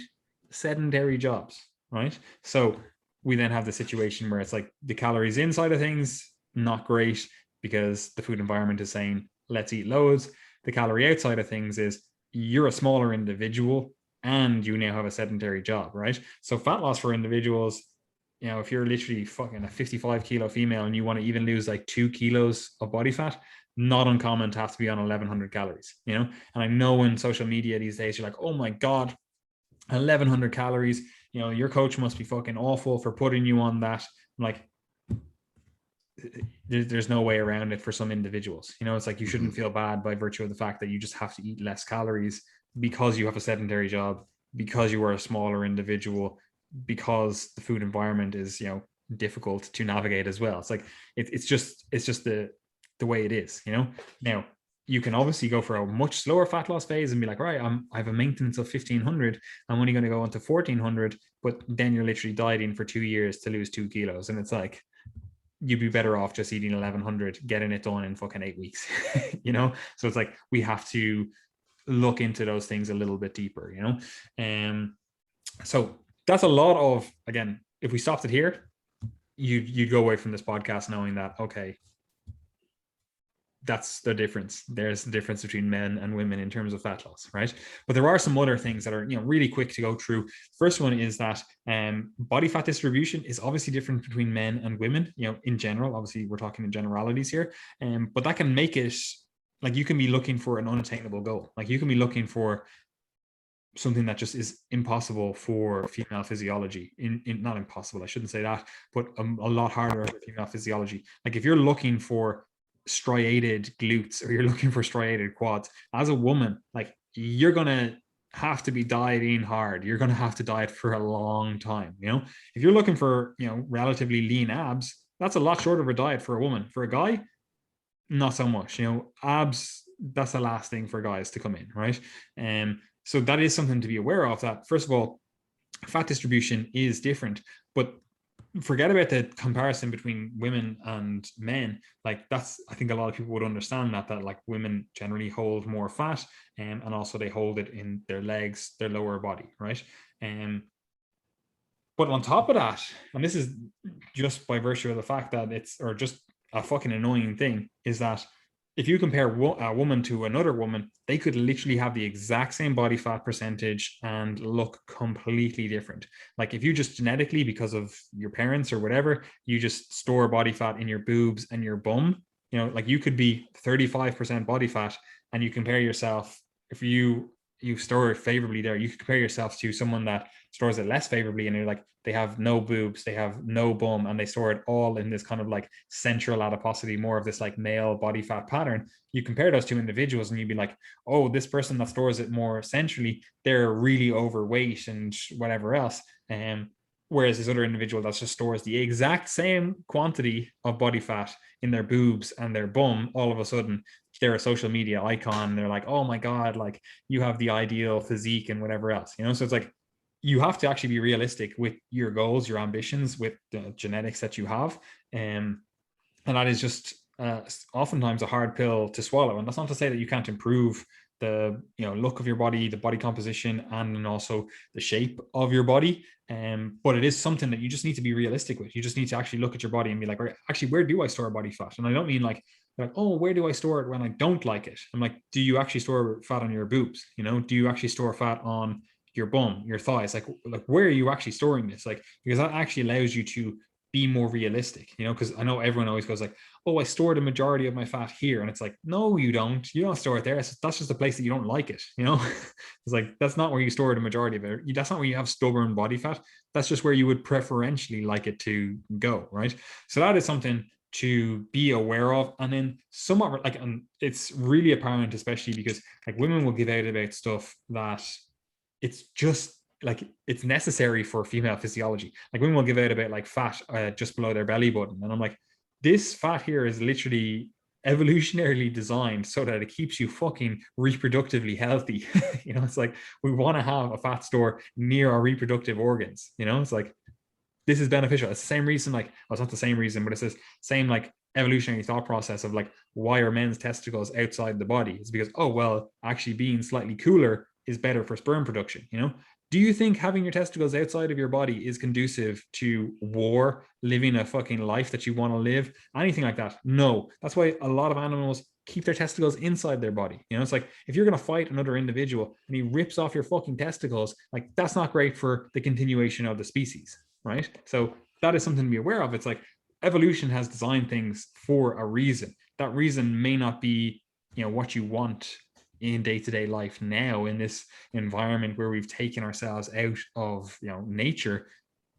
Sedentary jobs, right? So we then have the situation where it's like the calories inside of things, not great, because the food environment is saying, let's eat loads. The calorie outside of things is you're a smaller individual and you now have a sedentary job, right? So fat loss for individuals, if you're literally fucking a 55 kilo female and you want to even lose like 2 kilos of body fat, not uncommon to have to be on 1100 calories, And I know in social media these days, you're like, oh my God, 1100 calories, your coach must be fucking awful for putting you on that. I'm like, there's no way around it for some individuals. It's like you shouldn't feel bad by virtue of the fact that you just have to eat less calories because you have a sedentary job, because you are a smaller individual, because the food environment is, difficult to navigate as well. It's like it's just the way it is. Now you can obviously go for a much slower fat loss phase and be like, right, I have a maintenance of 1500. I'm only going to go into 1400, but then you're literally dieting for 2 years to lose 2 kilos. And it's like, you'd be better off just eating 1100, getting it done in fucking 8 weeks, So it's like, we have to look into those things a little bit deeper, So that's a lot of, again, if we stopped it here, you'd go away from this podcast knowing that, okay, that's the difference. There's the difference between men and women in terms of fat loss, right? But there are some other things that are, really quick to go through. First one is that body fat distribution is obviously different between men and women, in general. Obviously, we're talking in generalities here, but that can make it like you can be looking for an unattainable goal. Like you can be looking for something that just is impossible for female physiology. Not impossible, I shouldn't say that, but a lot harder for female physiology. Like if you're looking for striated glutes or you're looking for striated quads as a woman, like you're gonna have to be dieting hard. You're gonna have to diet for a long time. If you're looking for relatively lean abs, that's a lot shorter of a diet for a woman. For a guy, not so much. Abs, that's the last thing for guys to come in, right? So that is something to be aware of, that first of all, fat distribution is different, but forget about the comparison between women and men. Like that's, I think a lot of people would understand that like women generally hold more fat, and also they hold it in their legs, their lower body, right? But on top of that, and this is just by virtue of the fact that or just a fucking annoying thing, is that if you compare a woman to another woman, they could literally have the exact same body fat percentage and look completely different. Like if you just genetically, because of your parents or whatever, you just store body fat in your boobs and your bum, like you could be 35% body fat, and you compare yourself, if you you store it favorably there. You could compare yourself to someone that stores it less favorably, and you're like, they have no boobs, they have no bum, and they store it all in this kind of like central adiposity, more of this like male body fat pattern. You compare those two individuals and you'd be like, oh, this person that stores it more centrally, they're really overweight and whatever else. Whereas this other individual that just stores the exact same quantity of body fat in their boobs and their bum, all of a sudden they're a social media icon. They're like, oh my God, like you have the ideal physique and whatever else, you know? So it's like, you have to actually be realistic with your goals, your ambitions, with the genetics that you have. And that is just oftentimes a hard pill to swallow. And that's not to say that you can't improve the look of your body, the body composition, and also the shape of your body. But it is something that you just need to be realistic with. You just need to actually look at your body and be like, actually, where do I store body fat? And I don't mean like, oh, where do I store it when I don't like it? I'm like, do you actually store fat on your boobs? Do you actually store fat on your bum, your thighs? Like where are you actually storing this? Like, because that actually allows you to be more realistic, because I know everyone always goes like, oh, I store the majority of my fat here. And it's like, no, you don't store it there. That's just a place that you don't like it. It's like, that's not where you store the majority of it. That's not where you have stubborn body fat. That's just where you would preferentially like it to go. Right. So that is something to be aware of. And then somewhat like, and it's really apparent, especially because like women will give out about stuff that it's just like it's necessary for female physiology. Like women will give out about like fat just below their belly button, and I'm like, this fat here is literally evolutionarily designed so that it keeps you fucking reproductively healthy. It's like we want to have a fat store near our reproductive organs. It's like this is beneficial. It's the same reason, like, well, it's not the same reason, but it's the same like evolutionary thought process of like, why are men's testicles outside the body? It's because, oh well, actually being slightly cooler is better for sperm production. Do you think having your testicles outside of your body is conducive to war, living a fucking life that you want to live, anything like that? No. That's why a lot of animals keep their testicles inside their body. It's like, if you're going to fight another individual and he rips off your fucking testicles, like that's not great for the continuation of the species, right? So that is something to be aware of. It's like evolution has designed things for a reason. That reason may not be, what you want in day-to-day life now in this environment where we've taken ourselves out of nature,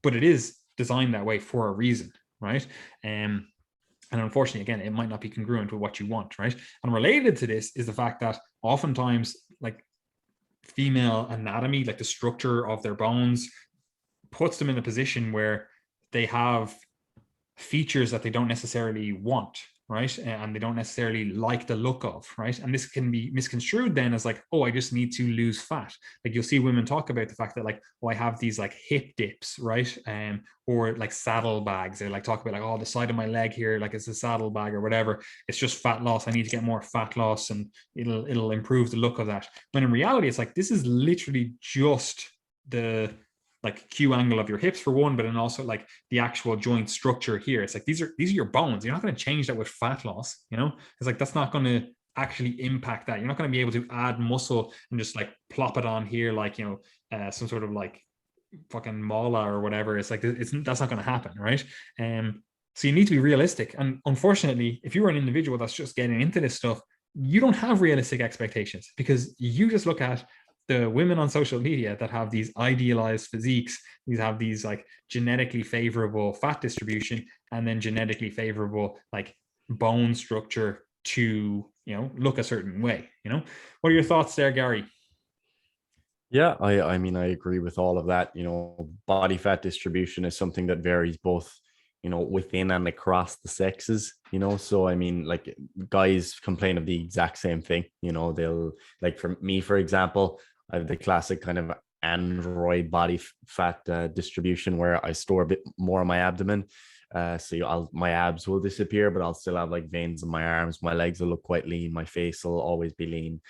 but it is designed that way for a reason, right? And unfortunately, again, it might not be congruent with what you want, right? And related to this is the fact that oftentimes like female anatomy, like the structure of their bones, puts them in a position where they have features that they don't necessarily want, right? And they don't necessarily like the look of, right? And this can be misconstrued then as like, oh, I just need to lose fat. Like you'll see women talk about the fact that like, oh, I have these like hip dips, right? Or like saddle bags. They like talk about like, oh, the side of my leg here, like it's a saddle bag or whatever. It's just fat loss. I need to get more fat loss and it'll improve the look of that. When in reality, it's like, this is literally just the like Q angle of your hips for one, but then also like the actual joint structure here. It's like these are your bones. You're not going to change that with fat loss. It's like that's not going to actually impact that. You're not going to be able to add muscle and just like plop it on here like some sort of like fucking mala or whatever. It's like that's not going to happen, right? So you need to be realistic. And unfortunately, if you're an individual that's just getting into this stuff, you don't have realistic expectations because you just look at the women on social media that have these idealized physiques, these have these like genetically favorable fat distribution and then genetically favorable like bone structure to, look a certain way. What are your thoughts there, Gary? Yeah, I mean, I agree with all of that. Body fat distribution is something that varies both, within and across the sexes, so I mean, like guys complain of the exact same thing, they'll like, for me, for example, I have the classic kind of android body fat distribution where I store a bit more on my abdomen. So my abs will disappear, but I'll still have like veins in my arms. My legs will look quite lean. My face will always be lean.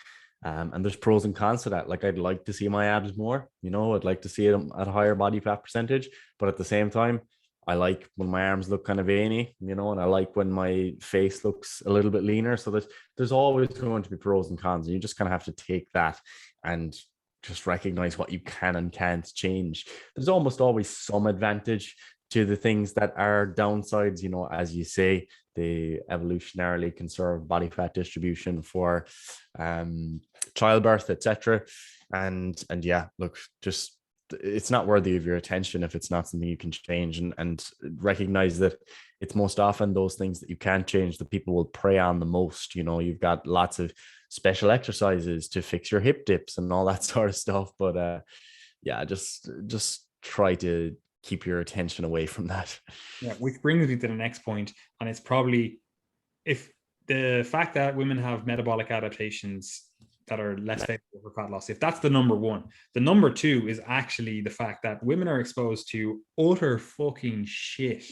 And there's pros and cons to that. Like I'd like to see my abs more, I'd like to see it at a higher body fat percentage, but at the same time, I like when my arms look kind of veiny, and I like when my face looks a little bit leaner. So there's always going to be pros and cons, and you just kind of have to take that and just recognize what you can and can't change. There's almost always some advantage to the things that are downsides, as you say, the evolutionarily conserved body fat distribution for childbirth, etc. And yeah, look, just it's not worthy of your attention if it's not something you can change, and recognize that it's most often those things that you can't change that people will prey on the most. You know, you've got lots of special exercises to fix your hip dips and all that sort of stuff. But yeah, just try to keep your attention away from that. Yeah, which brings me to the next point, and it's probably if the fact that women have metabolic adaptations that are less favorable for fat loss, if that's the number one, the number two is actually the fact that women are exposed to utter fucking shit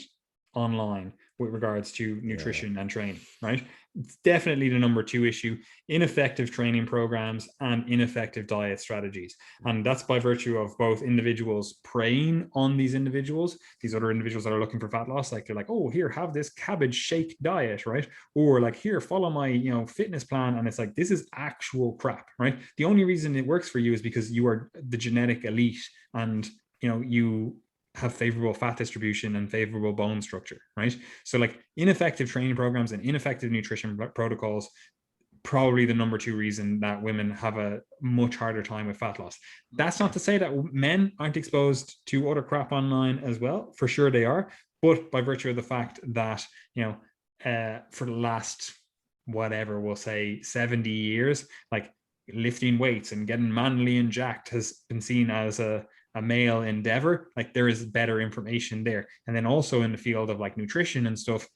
online with regards to nutrition and training, right? It's definitely the number two issue: ineffective training programs and ineffective diet strategies. And that's by virtue of both individuals preying on these individuals, these other individuals that are looking for fat loss. Like they're like, oh, here, have this cabbage shake diet, right? Or like, here, follow my, fitness plan. And it's like, this is actual crap, right? The only reason it works for you is because you are the genetic elite, and you have favorable fat distribution and favorable bone structure, right? So like ineffective training programs and ineffective nutrition protocols, probably the number two reason that women have a much harder time with fat loss. That's not to say that men aren't exposed to other crap online as well. For sure they are. But by virtue of the fact that, for the last, whatever, we'll say 70 years, like lifting weights and getting manly and jacked has been seen as a male endeavor. Like there is better information there. And then also in the field of like nutrition and stuff,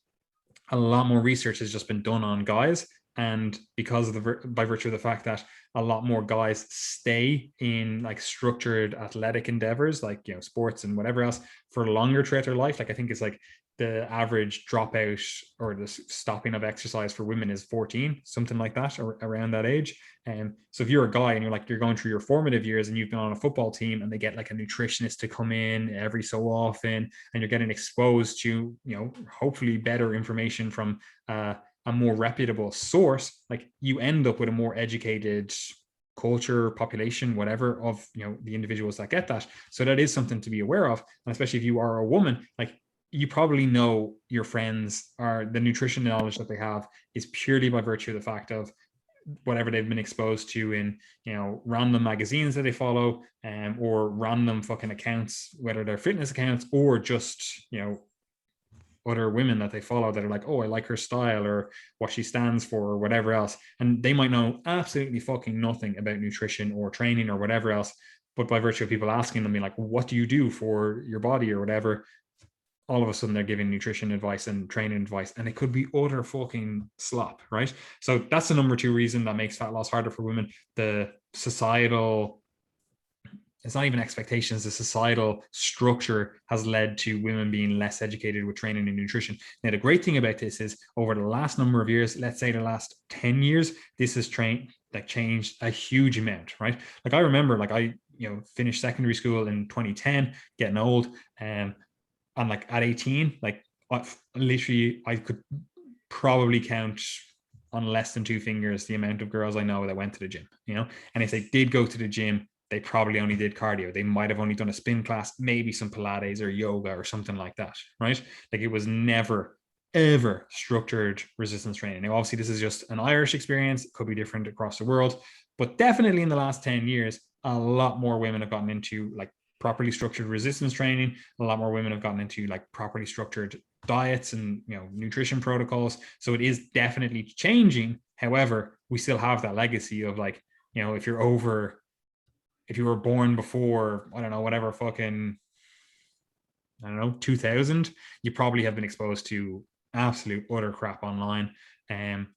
a lot more research has just been done on guys. And because of by virtue of the fact that a lot more guys stay in like structured athletic endeavors, like, sports and whatever else, for longer throughout their life. Like I think it's like the average dropout or the stopping of exercise for women is 14, something like that, or around that age. And so if you're a guy and you're going through your formative years and you've been on a football team and they get like a nutritionist to come in every so often, and you're getting exposed to, hopefully better information from a more reputable source, like you end up with a more educated culture, population, whatever, of the individuals that get that. So that is something to be aware of. And especially if you are a woman, like you probably know your friends, are the nutrition knowledge that they have is purely by virtue of the fact of whatever they've been exposed to in random magazines that they follow, or random fucking accounts, whether they're fitness accounts or just other women that they follow that are like, oh, I like her style or what she stands for or whatever else. And they might know absolutely fucking nothing about nutrition or training or whatever else. But by virtue of people asking them, like, what do you do for your body or whatever, all of a sudden they're giving nutrition advice and training advice, and it could be utter fucking slop, right? So that's the number two reason that makes fat loss harder for women. The societal, it's not even expectations, the societal structure has led to women being less educated with training and nutrition. Now, the great thing about this is over the last number of years, let's say the last 10 years, this has changed a huge amount, right? Like I remember, like I, finished secondary school in 2010, getting old, and like at 18, like I could probably count on less than two fingers the amount of girls I know that went to the gym, and if they did go to the gym, they probably only did cardio. They might have only done a spin class, maybe some Pilates or yoga or something like that, right? Like it was never, ever structured resistance training. Now, obviously, this is just an Irish experience. It could be different across the world, but definitely in the last 10 years, a lot more women have gotten into like properly structured resistance training. A lot more women have gotten into like properly structured diets and nutrition protocols. So it is definitely changing. However, we still have that legacy of like, if you were born before, I don't know, whatever fucking, 2000, you probably have been exposed to absolute utter crap online, and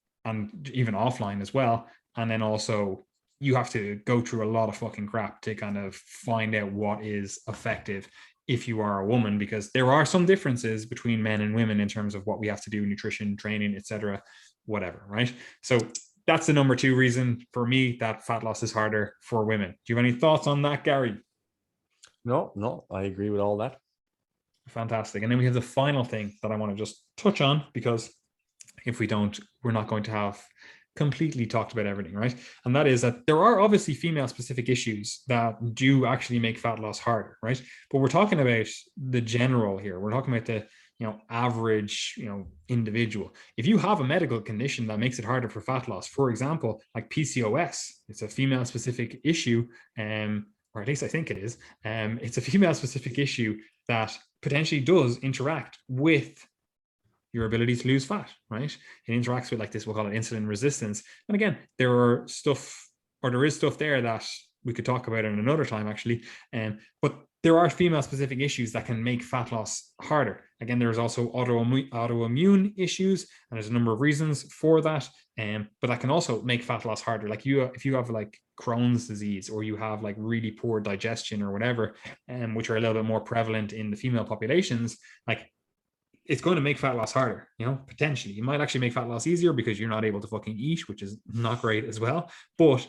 even offline as well. And then also you have to go through a lot of fucking crap to kind of find out what is effective if you are a woman, because there are some differences between men and women in terms of what we have to do, nutrition, training, etc., whatever, right? So that's the number two reason for me that fat loss is harder for women. Do you have any thoughts on that, Gary? No, I agree with all that. Fantastic. And then we have the final thing that I want to just touch on, because if we don't, we're not going to have completely talked about everything, right? And that is that there are obviously female specific issues that do actually make fat loss harder, right? But we're talking about the general here. We're talking about the average, individual. If you have a medical condition that makes it harder for fat loss, for example, like PCOS, it's a female specific issue, or at least I think it is. It's a female specific issue that potentially does interact with your ability to lose fat, right? It interacts with, like, this, we'll call it insulin resistance. And again, there is stuff there that we could talk about in another time, actually. But there are female specific issues that can make fat loss harder. Again, there's also autoimmune issues, and there's a number of reasons for that. But that can also make fat loss harder. Like if you have like Crohn's disease, or you have like really poor digestion or whatever, which are a little bit more prevalent in the female populations, like, it's going to make fat loss harder, potentially. You might actually make fat loss easier because you're not able to fucking eat, which is not great as well. But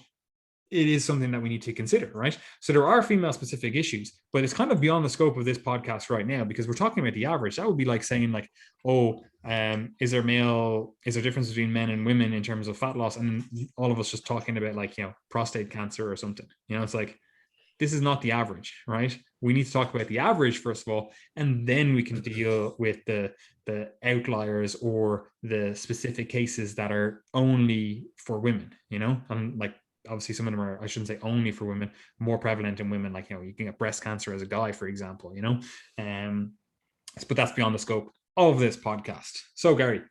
it is something that we need to consider, right? So there are female specific issues, but it's kind of beyond the scope of this podcast right now, because we're talking about the average. That would be like saying, like, is there difference between men and women in terms of fat loss? And all of us just talking about, like, prostate cancer or something. It's like, this is not the average, right? We need to talk about the average first of all, and then we can deal with the outliers or the specific cases that are only for women, and like, obviously some of them are, I shouldn't say only for women, more prevalent in women. Like, you can get breast cancer as a guy, for example, but that's beyond the scope of this podcast. So Gary, do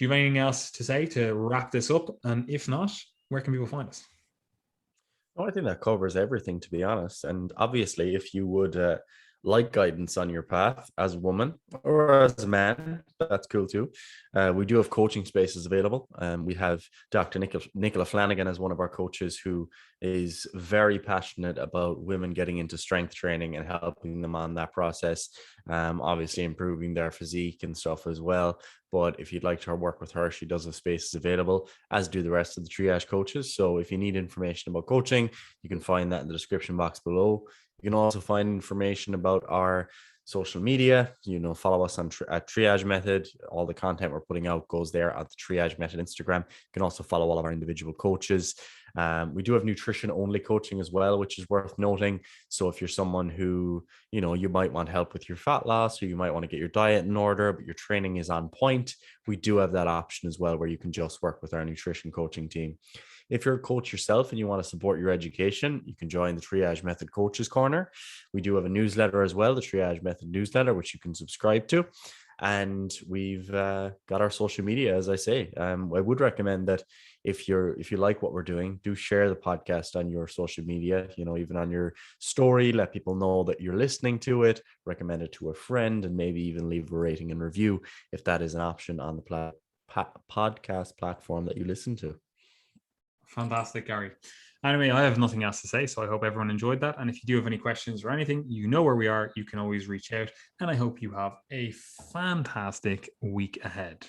you have anything else to say to wrap this up? And if not, where can people find us? Oh, I think that covers everything, to be honest. And obviously, if you would like guidance on your path as a woman or as a man, that's cool too. We do have coaching spaces available. We have Dr. Nicola Flanagan as one of our coaches, who is very passionate about women getting into strength training and helping them on that process, obviously improving their physique and stuff as well. But if you'd like to work with her, she does have spaces available, as do the rest of the Triage coaches. So if you need information about coaching, you can find that in the description box below. You can also find information about our social media. Follow us on at Triage Method. All the content we're putting out goes there at the Triage Method Instagram. You can also follow all of our individual coaches. We do have nutrition only coaching as well, which is worth noting. So if you're someone who, you might want help with your fat loss, or you might want to get your diet in order, but your training is on point, we do have that option as well, where you can just work with our nutrition coaching team. If you're a coach yourself and you want to support your education, you can join the Triage Method Coaches Corner. We do have a newsletter as well, the Triage Method newsletter, which you can subscribe to. And we've got our social media, as I say. I would recommend that if you like what we're doing, do share the podcast on your social media, even on your story. Let people know that you're listening to it, recommend it to a friend, and maybe even leave a rating and review if that is an option on the podcast platform that you listen to. Fantastic, Gary. Anyway, I have nothing else to say, so I hope everyone enjoyed that. And if you do have any questions or anything, you know where we are. You can always reach out. And I hope you have a fantastic week ahead.